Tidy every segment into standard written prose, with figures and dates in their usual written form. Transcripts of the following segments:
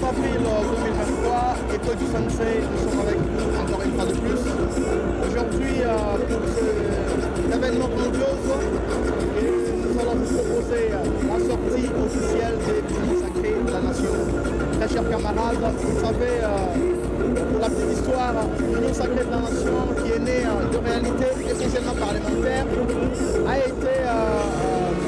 avril 2023, École du Sensei, nous sommes avec vous encore une fois de plus. Aujourd'hui, pour cet événement grandiose, nous allons vous proposer la sortie officielle des Unions Sacrées de la Nation. Très chers camarades, vous savez, pour la petite histoire, l'Union Sacrée de la Nation, qui est née de réalité essentiellement parlementaire, a été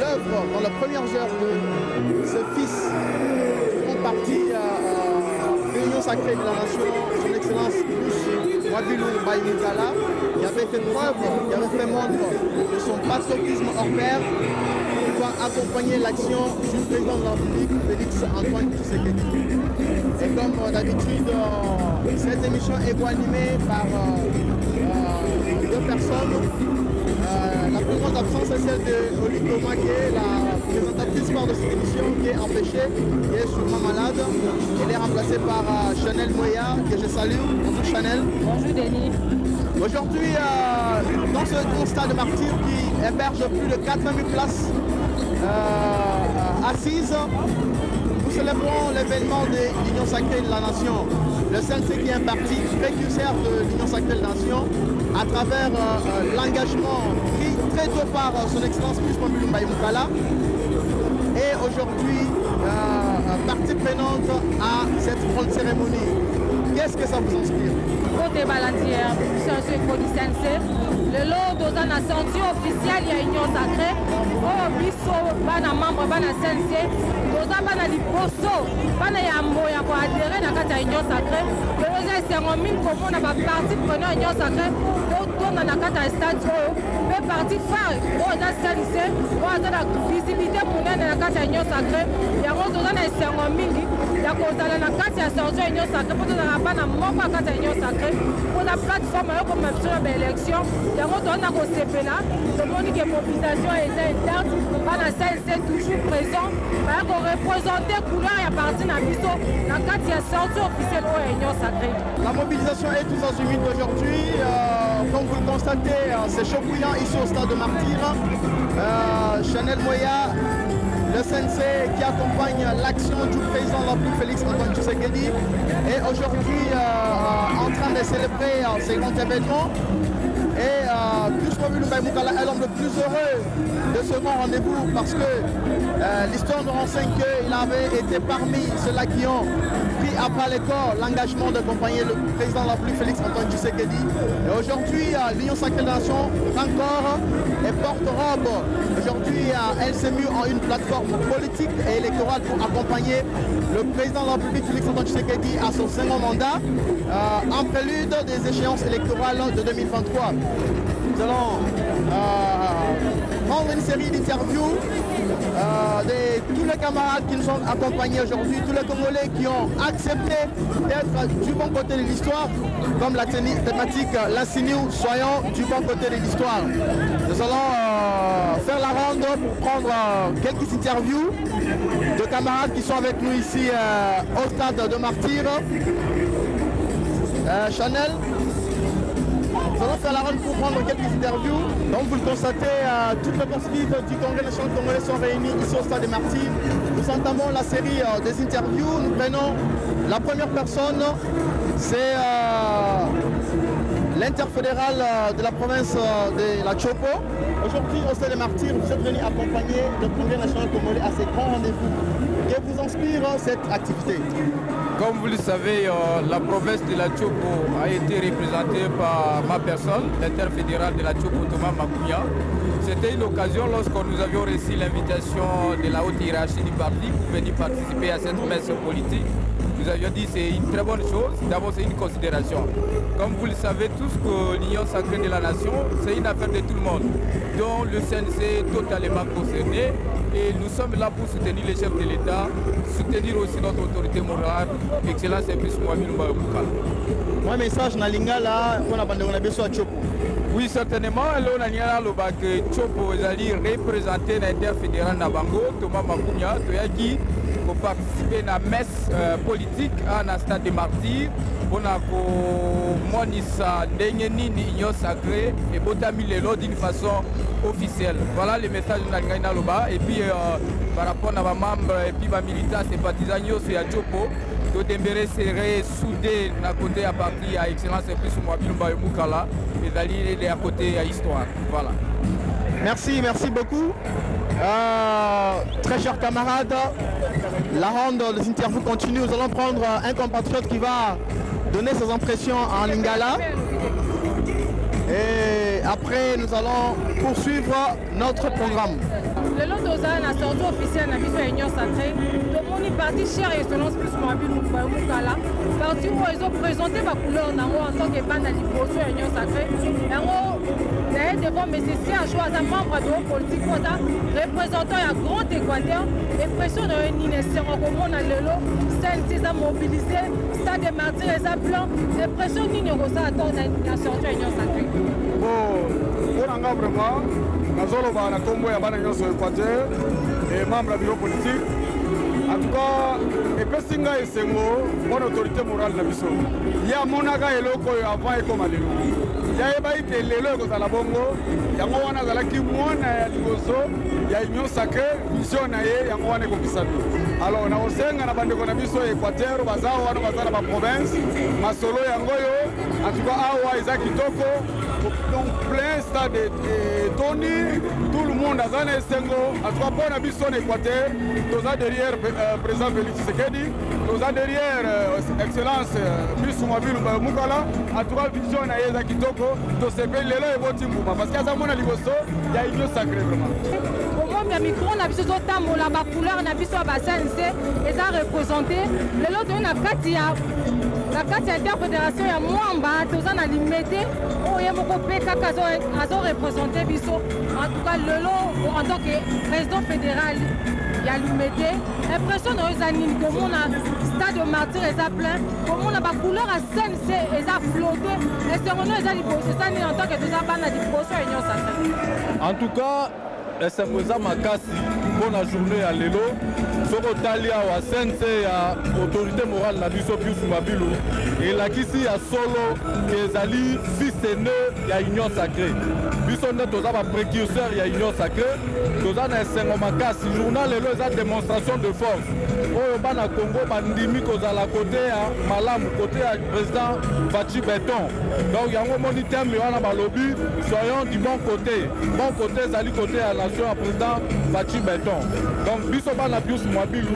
l'œuvre dans les premières heures de ce fils du grand parti de l'Union Sacrée de la Nation, son Excellence Bruce Wabilou Baïmikala, qui avait fait preuve, qui avait fait montre de son patriotisme hors pair, pour accompagner l'action du président de la République, Félix Antoine Tshisekedi. Et comme d'habitude, cette émission est animée par deux personnes. La plus grande absence est celle de Oliko Maké, la présentatrice de cette émission, qui est empêchée, qui est sûrement malade. Elle est remplacée par Chanel Moya, que je salue. Bonjour Chanel. Bonjour Denis. Aujourd'hui, dans ce constat de martyr qui héberge plus de 80 000 places assises, nous célébrons l'événement de l'Union Sacrée de la Nation. Le CNC qui est un parti précurseur de l'Union Sacrée de la Nation à travers l'engagement pris très tôt par son Excellence Bruce Wabilou Baïmikala et aujourd'hui partie prenante à cette grande cérémonie. Qu'est-ce que ça vous inspire? Côté balantière, c'est un du CNC. Le lot dans la ceinture officielle, il y a Union Sacrée. Au biso, bana membre, bana CNC. Dans bana liposo, bana yambo, ya ko adhérer dans la Union Sacrée. Le rosa c'est en mine comme on a parti prenant Union Sacrée. Dans la carte stade, mais parti phare, on a CNC, on a la visibilité pour nous dans la carte Union Sacrée. Il y a un autre c'est en mine. Il y a la carte sortie Union Sacrée pour la bana membre à carte Union Sacrée. Pour la plateforme comme option d'élection. Il y a un autre le monde qui est mobilisation est interne, on a CNC toujours présent, pour représenter couleur et partir dans l'ISO, dans le cadre de la sortie officielle de l'Union Sacrée. La mobilisation est tous azimuts aujourd'hui. Comme vous le constatez, c'est chaud bouillant ici au stade de Martyr. Chanel Moya, le CNC qui accompagne l'action du président de la République Félix Antoine Tshisekedi est aujourd'hui en train de célébrer ces grands événements. Et Bruce Wabilou Baïmikala est l'homme le plus heureux de ce grand rendez-vous parce que l'histoire nous renseigne qu'il avait été parmi ceux-là qui ont pris à bras le corps l'engagement d'accompagner le président de la République Félix Antoine Tshisekedi. Et aujourd'hui, l'Union Sacrée de la Nation encore et porte-robe. Aujourd'hui, elle s'est mise en une plateforme politique et électorale pour accompagner le président de la République Félix Antoine Tshisekedi à son second mandat en prélude des échéances électorales de 2023. Nous allons prendre une série d'interviews de tous les camarades qui nous ont accompagnés aujourd'hui, tous les Congolais qui ont accepté d'être du bon côté de l'histoire, comme la thématique l'insigne, soyons du bon côté de l'histoire. Nous allons faire la ronde pour prendre quelques interviews de camarades qui sont avec nous ici au stade de Martyr. Chanel, nous allons faire la ronde pour prendre quelques interviews. Donc vous le constatez, toutes les forces vives du Congrès national congolais sont réunies ici au stade des Martyrs. Nous entamons la série des interviews. Nous prenons la première personne, c'est l'interfédéral de la province de la Chopo. Aujourd'hui au stade des Martyrs, vous êtes venus accompagner le Congrès national congolais à ces grands rendez-vous. Que vous inspire cette activité? Comme vous le savez, la province de la Chopo a été représentée par ma personne, l'interfédéral de la Chopo, Thomas Makuya. C'était une occasion lorsque nous avions reçu l'invitation de la haute hiérarchie du parti pour venir participer à cette messe politique. Nous avions dit que c'est une très bonne chose, d'abord c'est une considération. Comme vous le savez tous que l'Union Sacrée de la Nation, c'est une affaire de tout le monde, dont le CNC est totalement concerné. Et nous sommes là pour soutenir les chefs de l'État, soutenir aussi notre autorité morale, Excellence Bruce Wabilou Baïmikala. Moi, message na lingala, on a bandé sur Chopo. Oui, certainement, on a dit que Chopo est représenté l'interfédéral Nabango, Thomas Makuya, qui pour participer à la messe politique à la stade des Martyrs. On a monisa l'Union Sacrée et botami lelo d'une façon officielle. Voilà le message de la et puis par rapport à ma membres et puis ma militants sympathisants c'est à Chopo. to dembere serait soudé à côté à partir à excellence et plus moi bilumba mukala et d'aller à côté à histoire. Voilà. Merci beaucoup. Très chers camarades, la ronde des interviews continue. Nous allons prendre un compatriote qui va donner ses impressions en lingala. Et après, nous allons poursuivre notre programme. Le lot d'Ozan a sorti officiel dans la Union sacrée. Tout le monde est parti cher et selon plus mobile ou pas Mukala. Parti où ils ont présenté ma couleur en tant que bande à l'Iposo Union sacrée. Et devant mais c'est un choix d'un membre de haut politique représentant un grand Équateur et pression de l'UNESCO comme on a le lot, c'est à mobiliser, stade de martyrs et à blanc, et pression d'une rosa à temps la sortie à Union sacrée. Bon, on a vraiment, nous avons un combo à Union Équateur et membre du bureau politique. En tout cas, et Pessinga et Sengo, bonne autorité morale de la mission. Il y a Monaga et Loko avant et comme à l'élo. Il y a Ebaïte et l'élo qui est à la bongo. Il y a Moana Zalaki Moana et Ligoso. Il y a Union Sacrée, Vision Naye, il y a Moana et Kokisadu. Alors, on a aussi un bande de Konabiso Équateur, Bazar, on a dans la province, Masolo et Angoyo. En tout cas, Awa, Isaac Kitoko. Donc, plein stade de Tony, tout le monde a Zane Sengo. En tout cas, pour la mission Équateur, nous avons derrière président Félix Tshisekedi, nous avons derrière excellence Bissoumabile Mukala, en tout cas, vision Naïza Kitoko, nous sommes les lois et votre mouvement. Parce qu'à Zamona Ligoso, il y a une sacrée vraiment. Au moins, micro, on a vu ce temps, la couleur, on a vu ce bassin, et ça a représenté. Le lot de la carte interfédération, il y a Mwamba, tous en alimité, où il y a beaucoup de PK qui ont représenté Bisso. En tout cas, le lot, en tant que président fédéral, il y a l'humidité. L'impression de les animes, comme on a stade de martyr et ça plein, comme on a la couleur à CNC et ça flotté. Et c'est ça, en tant que deux abans à disposition à l'Union sacrée. En tout cas, c'est un makasi pour la journée à l'élo. Soko Talia wa sense ya autorité morale na biso Pius Mabilu et la kisi ya solo ezali fils aîné ya Union sacrée. Biso nde toza ba précurseur ya Union sacrée. Toza na esengo makasi journal lelo eza démonstration de force. Oyo bana Congo bandimi kozala côté ya malamu côté ya président Fachi Beton. Donc yango moni terme wana balobi soyons du bon côté. Bon côté ezali côté ya nation ya président Fachi Beton. Donc biso bana Pius Mabilu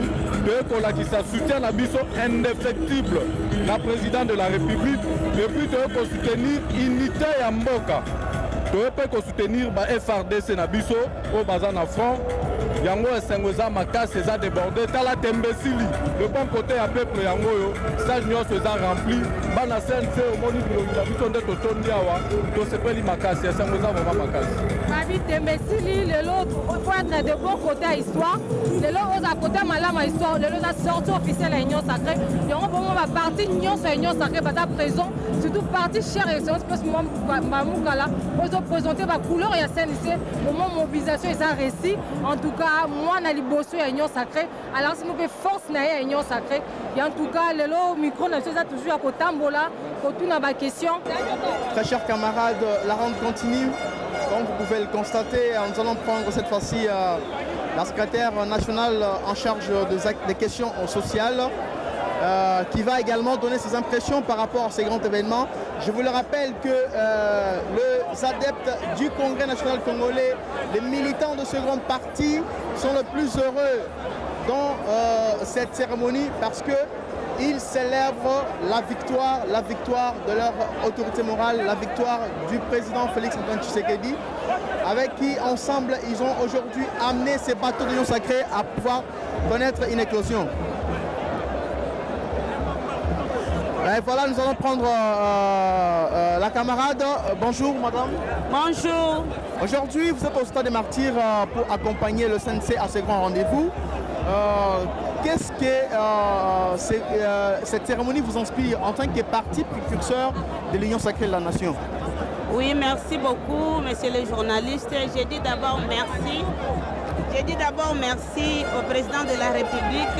qui soutient la biso indéfectible la présidente de la République depuis de soutenir unité ya mboka de soutenir ba FRDC na biso au bazan na front yango esengoza makasi eza débordé tala tembesili le bon côté ya peuple yango yo stage nyonso eza rempli bana CNC omoni bilongi na biso nde totondi awa tosepeli makasi esengoza vraiment makasi babi tembesili lelo faut être de bon côté à histoire lelo oza côté malama histoire lelo la sortie officielle à Union sacrée yango bongo ba parti nyonso à Union sacrée baza présent surtout parti cher et c'est parce que moi Mukala ils ont présenté ma couleur et à CNC au moment mobilisation et ça réussi en tout cas moi na liboso à Union sacrée alors c'est nous que force na à Union sacrée et en tout cas le micro na ça toujours à Kotambola pour tout na ba question. Très chers camarades, la ronde continue. Comme vous pouvez le constater, nous allons prendre cette fois-ci la secrétaire nationale en charge des questions sociales qui va également donner ses impressions par rapport à ces grands événements. Je vous le rappelle que les adeptes du Congrès national congolais, les militants de ce grand parti sont le plus heureux dans cette cérémonie parce qu'ils célèbrent la victoire de leur autorité morale, la victoire du président Félix Antoine Tshisekedi, avec qui ensemble ils ont aujourd'hui amené ces bateaux d'union sacrée à pouvoir connaître une éclosion. Et voilà, nous allons prendre la camarade. Bonjour madame. Bonjour. Aujourd'hui, vous êtes au Stade des Martyrs pour accompagner le CNC à ce grand rendez-vous. Qu'est-ce que cette cérémonie vous inspire en tant que parti précurseur de l'Union sacrée de la Nation? Oui, merci beaucoup, monsieur le journaliste. J'ai dit d'abord merci. J'ai dit d'abord merci au président de la République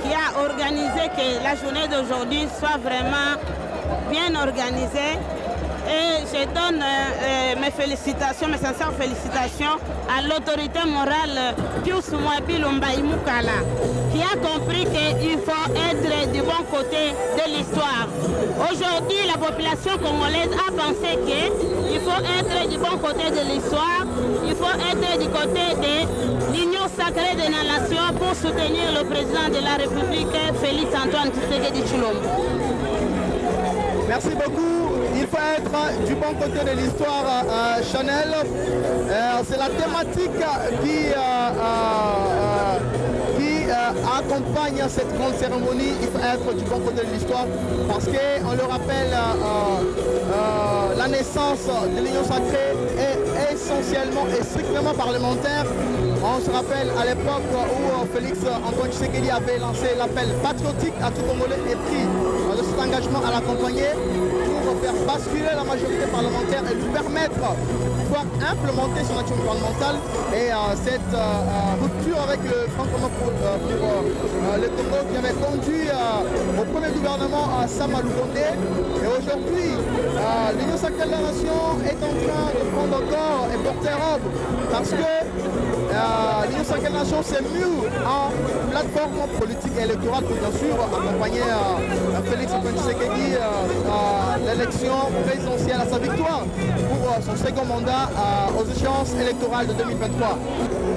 qui a organisé que la journée d'aujourd'hui soit vraiment bien organisée Et je donne mes félicitations, mes sincères félicitations à l'autorité morale Pius Mwabilu Mbaye Moukala, qui a compris qu'il faut être du bon côté de l'histoire. Aujourd'hui, la population congolaise a pensé qu'il faut être du bon côté de l'histoire, il faut être du côté de l'union sacrée de la nation pour soutenir le président de la République, Félix Antoine Tshisekedi Tshilombo. Merci beaucoup. Il faut être du bon côté de l'histoire, Chanel. C'est la thématique qui accompagne cette grande cérémonie. Il faut être du bon côté de l'histoire parce qu'on le rappelle, la naissance de l'Union sacrée est essentiellement et strictement parlementaire. On se rappelle à l'époque où Félix Antoine Tshisekedi avait lancé l'appel patriotique à tout Congolais et pris de cet engagement à l'accompagner pour faire basculer la majorité parlementaire et lui permettre de pouvoir implémenter son action gouvernementale. Et cette rupture avec le Front commun pour le Congo qui avait conduit au premier gouvernement à Sama Lukonde. Et aujourd'hui, l'Union sacrée de la nation est en train de prendre corps et porter robe parce que l'Union sacrée de la nation s'est mue en plateforme politique et électorale pour bien sûr accompagner Félix Antoine Tshisekedi à l'élection présidentielle, à sa victoire pour son second mandat aux échéances électorales de 2023.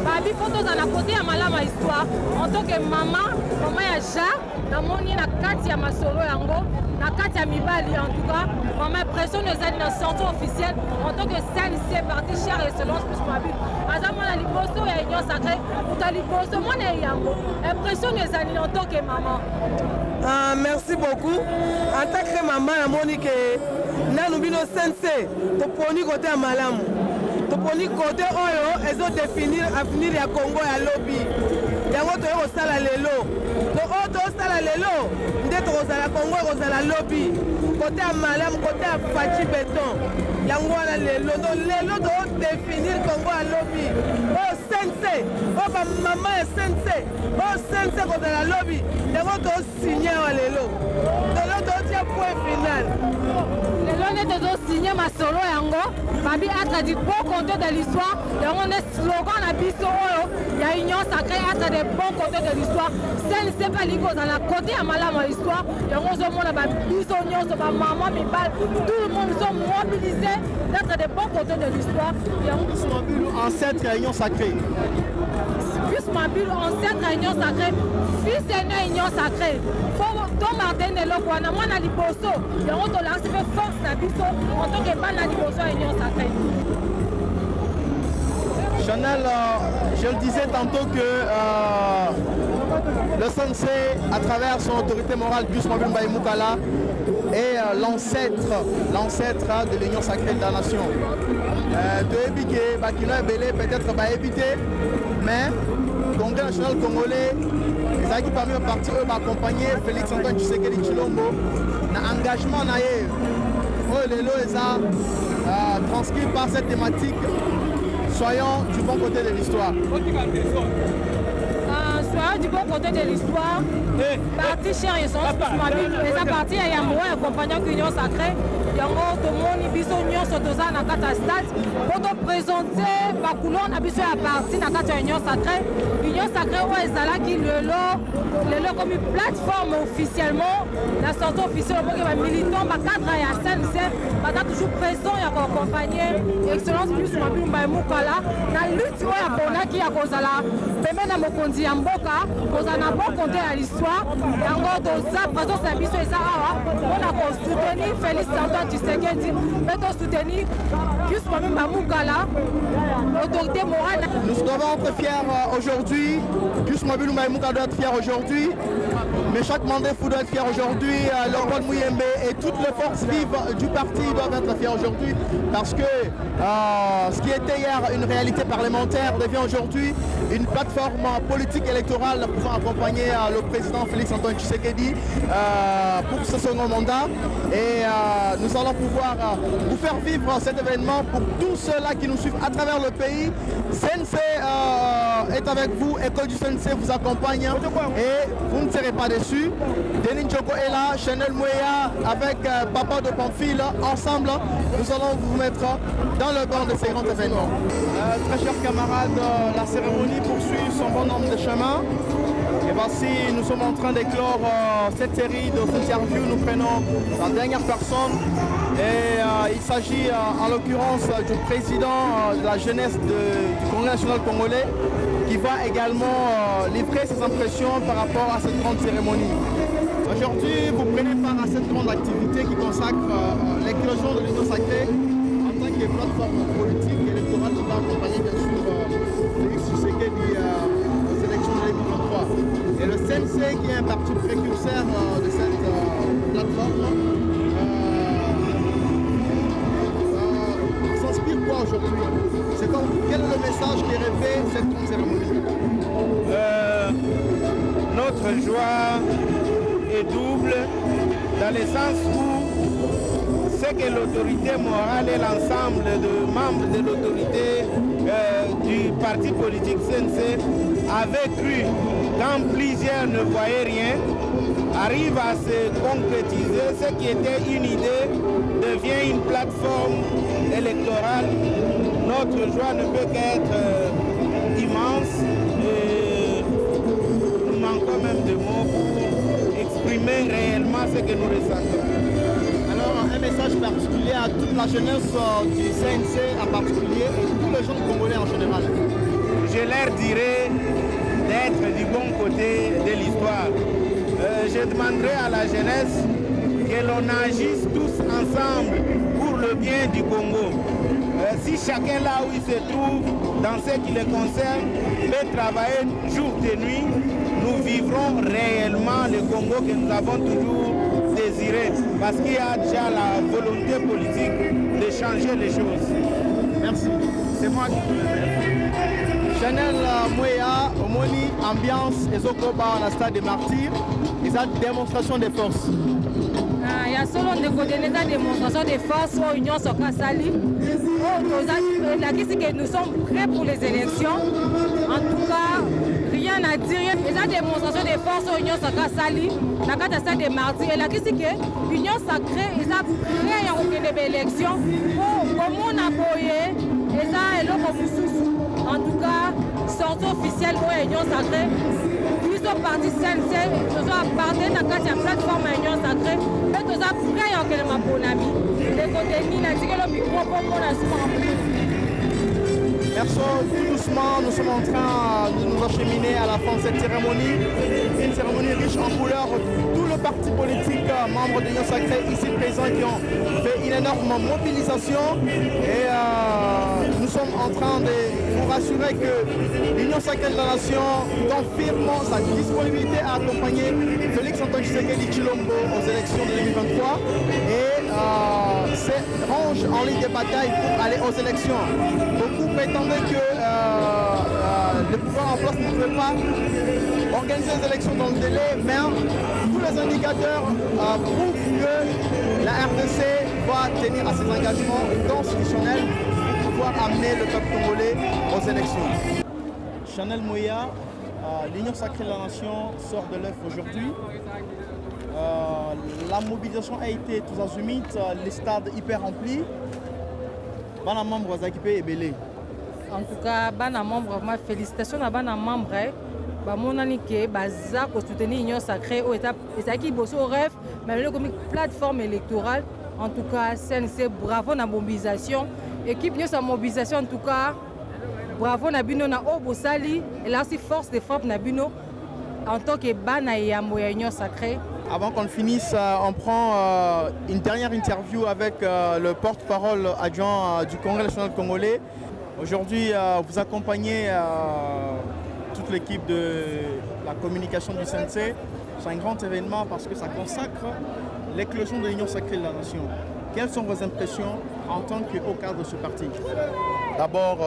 Babi photo dans la côté à malama histoire en tant que maman ya ja na moni na kati ya masolo yango na kati ya mibali en tout cas maman pression nous a na sortie officielle en tant que CNC parti cher excellence plus Babi azama na liboso ya union sacrée ta liboso mona yango impression nous a en tant que maman. Merci beaucoup. En tant que maman na moni que nanu bino CNC to poni côté ya malamu toponi côté oyo ezo définir avenir ya Congo ya lobby yango toye kosala lelo to oyo tosala lelo nde tokozala Congo ekozala lobby côté ya malamu côté ya faci beton yango wana lelo to définir Congo ya lobby oyo sense oyo bamama ya sense kozala lobby yango tosigné wa lelo totia point final lelo nde tozosigné masolo yango babi être du bon côté de l'histoire yango nde slogan na biso oyo ya union sacrée être de bon côté de l'histoire CNC pali kozala côté ya malamu ya histoire yango ozomona babiso nyonso bamama mibali tout le monde sont mobilisés d'être de bon côté de l'histoire ancêtre ya union sacrée Pius Mwabilu ancêtre ya union sacrée fils aîné ya union sacrée to Martin eloko wana mwana liboso yango tolakisi mpe force na biso en tant que bana liboso ya union sacrée. Chanel, je le disais tantôt que le CNC, à travers son autorité morale, Pius Mwabilu Mbaye Moukala, est l'ancêtre de l'Union sacrée de la nation. De Ebike, Bakino et Belé, peut-être va éviter, mais le Congrès national congolais, les acquis parmi les partis, eux, accompagner Félix Antoine Tshisekedi Tshilombo, dans l'engagement naïf. Les lots les a transcrits par cette thématique. Soyons du bon côté de l'histoire. Soyons du bon côté de l'histoire. Parti cher et son les parti à Yambo accompagnant l'Union sacrée. Yango tomoni biso nyonso toza na kata stade pour présenter ba couleur na biso ya parti na kata Union sacrée. Union sacrée oyo ezalaki lelo comme une plateforme officiellement la sortie officielle pour que les militants ba cadre ya CNC baza toujours présent ya accompagner excellence Pius Mwabilu Mbaye Moukala na lutte oyo aponaki ya kozala pembeni na mokonzi ya mboka kozala na bon côté ya l'histoire yango toza présence na biso eza awa mpona kosoutenir Félix Antoine Tshisekedi mpe tosoutenir Pius Mwabilu Mbaye Moukala autorité morale. Nous devons être fiers aujourd'hui. Pius Mwabilu Mbaye Moukala doit être fier aujourd'hui. Mais chaque mandat fou doit être fier aujourd'hui. Leopold Muyembe et toutes les forces vives du parti doivent être fiers aujourd'hui. Parce que ce qui était hier une réalité parlementaire devient aujourd'hui une plateforme politique électorale pouvant accompagner le président Félix Antoine Tshisekedi pour ce second mandat. Et nous allons pouvoir vous faire vivre cet événement pour tous ceux-là qui nous suivent à travers le pays. Sensei est avec vous, École du Sensei vous accompagne et vous ne serez pas déçus. Denis Njoko est là, Chanel Mouya avec Papa de Pamphile. Ensemble, nous allons vous mettre dans le banc de ces grands événements. Très chers camarades, la cérémonie poursuit son bon nombre de chemins. Et voici, nous sommes en train d'éclore cette série d'interviews. Nous prenons la dernière personne et il s'agit en l'occurrence du président de la jeunesse du Congrès national congolais qui va également livrer ses impressions par rapport à cette grande cérémonie. Aujourd'hui, vous prenez part à cette grande activité qui consacre l'éclosion de l'Union sacrée en tant que plateforme politique et électorale qui va accompagner bien sûr Félix Tshisekedi aux élections de 2023. Et le CNC, qui est un parti précurseur de cette plateforme, s'inspire quoi aujourd'hui? Quel est le message qui révèle cette grande cérémonie? Notre joie est double dans le sens où c'est que l'autorité morale et l'ensemble des membres de l'autorité du parti politique CNC avaient cru, quand plusieurs ne voyaient rien, arrive à se concrétiser. Ce qui était une idée devient une plateforme électorale. Notre joie ne peut qu'être immense et nous manquons même de mots pour exprimer réellement ce que nous ressentons. Alors un message particulier à toute la jeunesse du CNC en particulier et tous les jeunes congolais en général. Je leur dirais d'être du bon côté de l'histoire. Je demanderai à la jeunesse que l'on agisse tous ensemble pour le bien du Congo. Si chacun là où il se trouve, dans ce qui le concerne, peut travailler jour et nuit, nous vivrons réellement le Congo que nous avons toujours désiré. Parce qu'il y a déjà la volonté politique de changer les choses. Merci. C'est moi qui vous remercie. Chanel Mouya, Omoni, ambiance, Ezokoba, la stade des martyrs, et ça démonstration de force. Il y a seulement des démonstrations de force au Union Sokasali. Nous sommes prêts pour les élections. En tout cas, rien à dire. Il y a des démonstrations de force au Union Sokasali. La carte stade des martyrs. Et la question est que l'Union sacrée, ils ont prêt pour les élections. Comment on a boyé, ils ont l'eau en tout cas, sortie officielle pour l'Union sacrée. Ils sont partis CNC, ils sont appartenus à la plateforme Union sacrée. Et ils ont pris en bon ami. Les côtés ni la tiré le micro pour la Merci, tout doucement, nous sommes en train de nous acheminer à la fin de cette cérémonie. Une cérémonie riche en couleurs. Tout le parti politique, membres de l'Union sacrée ici présents qui ont fait une énorme mobilisation. Et nous sommes en train de vous rassurer que l'Union sacrée de la nation confirme sa disponibilité à accompagner Félix Antoine Tshisekedi Tshilombo aux élections de 2023 et se range en ligne de bataille pour aller aux élections. Beaucoup prétendaient que le pouvoir en place ne pouvait pas organiser les élections dans le délai, mais tous les indicateurs prouvent que la RDC va tenir à ses engagements constitutionnels pour pouvoir amener le peuple congolais aux élections. Chanel Mouya, l'Union sacrée de la nation sort de l'œuf aujourd'hui. La mobilisation a été tous azimuts, les stades hyper remplis. Bana membre Zakipe et Belé. En tout cas, bana membre, ma félicitations à bana membre. Bamonani ke baza ko soutenir l'Union sacrée au état et qui bosse au rêve, mais le comme plateforme électorale. En tout cas, CNC bravo na mobilisation. Équipe nous sa mobilisation en tout cas. Bravo na bino na Obosali et là aussi force de frappe na bino en tant que bana yambo ya Union sacrée. Avant qu'on finisse, on prend une dernière interview avec le porte-parole adjoint du Congrès national congolais. Aujourd'hui, vous accompagnez toute l'équipe de la communication du CNC. C'est un grand événement parce que ça consacre l'éclosion de l'Union sacrée de la nation. Quelles sont vos impressions en tant que haut cadre de ce parti? D'abord,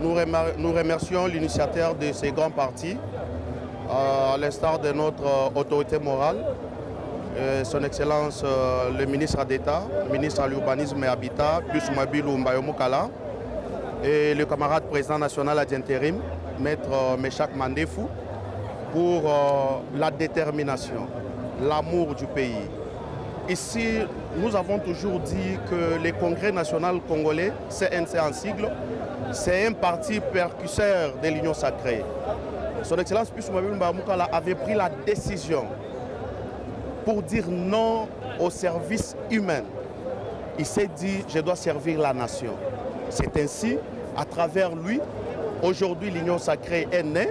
nous remercions l'initiateur de ces grands partis, à l'instar de notre autorité morale. Son Excellence le ministre d'État, ministre à l'Urbanisme et Habitat, Pius Mwabilu Mbayomukala, et le camarade président national d'intérim, Maître Meshak Mandefou, pour la détermination, l'amour du pays. Ici, nous avons toujours dit que le Congrès national congolais, CNC en sigle, c'est un parti percusseur de l'Union sacrée. Son Excellence Pius Mwabilu Mbayomukala avait pris la décision pour dire non au service humain. Il s'est dit, je dois servir la nation. C'est ainsi, à travers lui, aujourd'hui l'Union sacrée est née.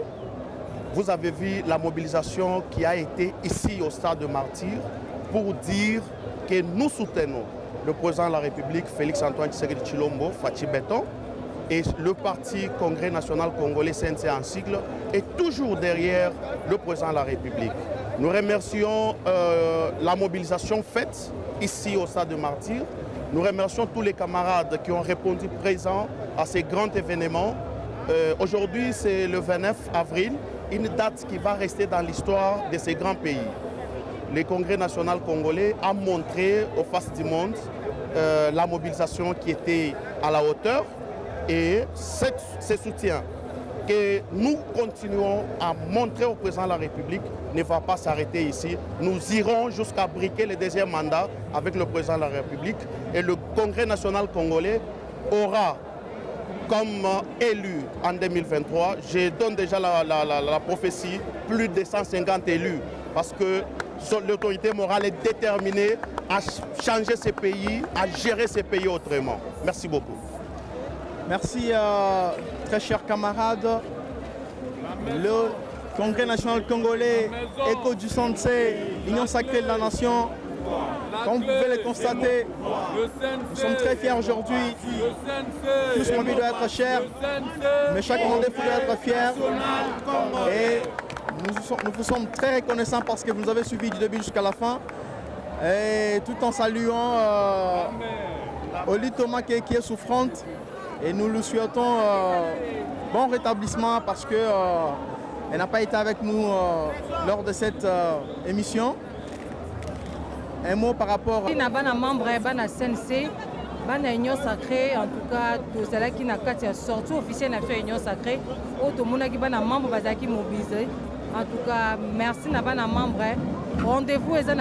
Vous avez vu la mobilisation qui a été ici au stade de Martyrs pour dire que nous soutenons le président de la République, Félix-Antoine Tshisekedi Tshilombo, Fachi Beton, et le parti Congrès national congolais CNC en sigle est toujours derrière le président de la République. Nous remercions la mobilisation faite ici au stade de Martyrs. Nous remercions tous les camarades qui ont répondu présents à ces grands événements. Aujourd'hui, c'est le 29 avril, une date qui va rester dans l'histoire de ces grands pays. Le Congrès national congolais a montré aux faces du monde la mobilisation qui était à la hauteur et ce soutien que nous continuons à montrer au président de la République ne va pas s'arrêter ici. Nous irons jusqu'à briquer le deuxième mandat avec le président de la République et le Congrès national congolais aura comme élu en 2023, je donne déjà la prophétie, plus de 150 élus parce que l'autorité morale est déterminée à changer ces pays, à gérer ces pays autrement. Merci beaucoup. Merci, très chers camarades. Le Congrès national congolais, Écho du Sensé, l'Union sacrée de la nation. Comme vous pouvez le constater, nous sommes très fiers aujourd'hui. Tous Mwabilu doit être cher, mais chaque Mandefou doit être fier. Et nous vous sommes très reconnaissants parce que vous nous avez suivis du début jusqu'à la fin. Et tout en saluant Oli Thomas qui est souffrante. Et nous lui souhaitons bon rétablissement parce qu'elle n'a pas été avec nous lors de cette émission. Un mot par rapport à bana membre bana CNC bana union sacrée, en tout cas tout cela qui n'a qu'à sortir officielle na fait union sacrée auto mona ki bana membre bazaki mobilisé. En tout cas merci na bana membre. Rendez-vous est en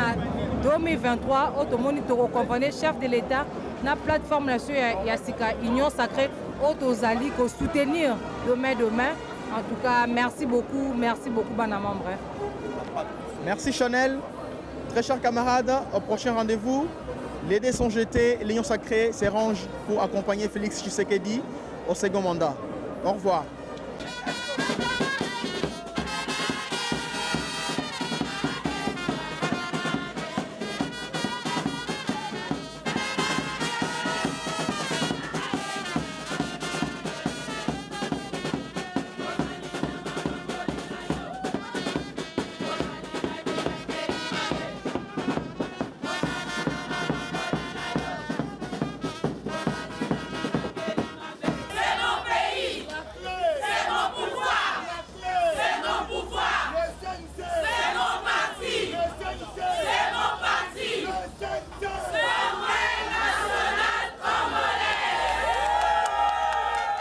2023 auto moni to accompagner chef de l'État na plateforme nationale Yasika union sacrée auto zali ko soutenir de main de main. En tout cas merci beaucoup bana membre. Merci Chanel. Très chers camarades, au prochain rendez-vous, les dés sont jetés, l'Union sacrée s'arrange pour accompagner Félix Tshisekedi au second mandat. Au revoir.